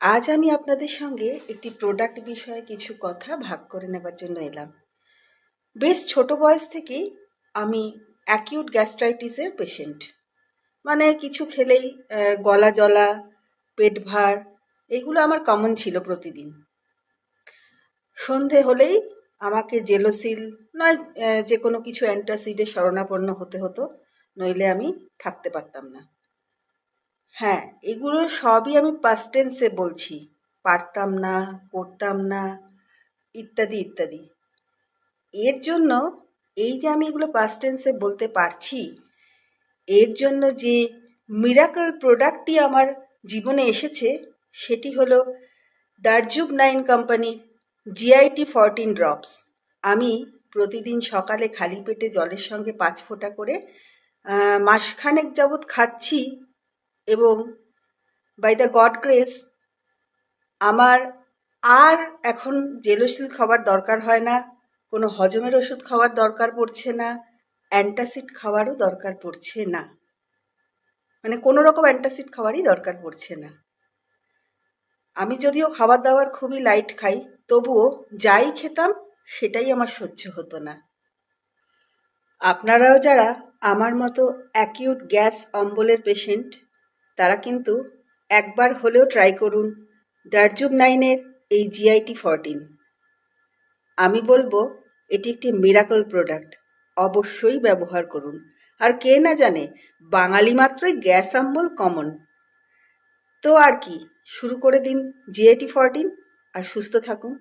আজ আমি আপনাদের সঙ্গে একটি প্রোডাক্ট বিষয়ে কিছু কথা ভাগ করে নেবার জন্য এলাম। বেশ ছোট বয়স থেকেই আমি অ্যাকিউট গ্যাস্ট্রাইটিসের পেশেন্ট। মানে কিছু খেলেই গলা জ্বলা, পেট ভার এগুলো আমার কমন ছিল প্রতিদিন। সন্ধে হলেই আমাকে জেলোসিল নয় যে কোনো কিছু অ্যান্টাসিডের শরণাপন্ন হতে হতো, নইলে আমি থাকতে পারতাম না। হ্যাঁ, এগুলো সবই আমি পাস্ট টেন্সে বলছি। পারতাম না, করতাম না, ইত্যাদি ইত্যাদি। এর জন্য এই যে আমি এগুলো পাস্ট টেন্সে বলতে পারছি, এর জন্য যে মিরাকল প্রোডাক্টটি আমার জীবনে এসেছে সেটি হলো দারজুব-9 কোম্পানির GIT-14 ড্রপস। আমি প্রতিদিন সকালে খালি পেটে জলের সঙ্গে 5 ফোঁটা করে মাসখানেক যাবৎ খাচ্ছি, এবং বাই দ্য গড গ্রেস আমার আর এখন জেলোসিল খাওয়ার দরকার হয় না, কোনো হজমের ওষুধ খাওয়ার দরকার পড়ছে না, অ্যান্টাসিড খাওয়ারও দরকার পড়ছে না। মানে কোনো রকম অ্যান্টাসিড খাওয়ারই দরকার পড়ছে না। আমি যদিও খাবার দাবার খুবই লাইট খাই, তবুও যাই খেতাম সেটাই আমার সহ্য হতো না। আপনারাও যারা আমার মতো অ্যাকিউট গ্যাস অম্বলের পেশেন্ট, তারা কিন্তু একবার হলেও ট্রাই করুন দারজুব-9-এর এই GIT-14। আমি বলবো এটি একটি মিরাকল প্রোডাক্ট, অবশ্যই ব্যবহার করুন। আর কে না জানে বাঙালি মাত্রই গ্যাস অম্বল কমন। তো আর কি, শুরু করে দিন GIT-14 আর সুস্থ থাকুন।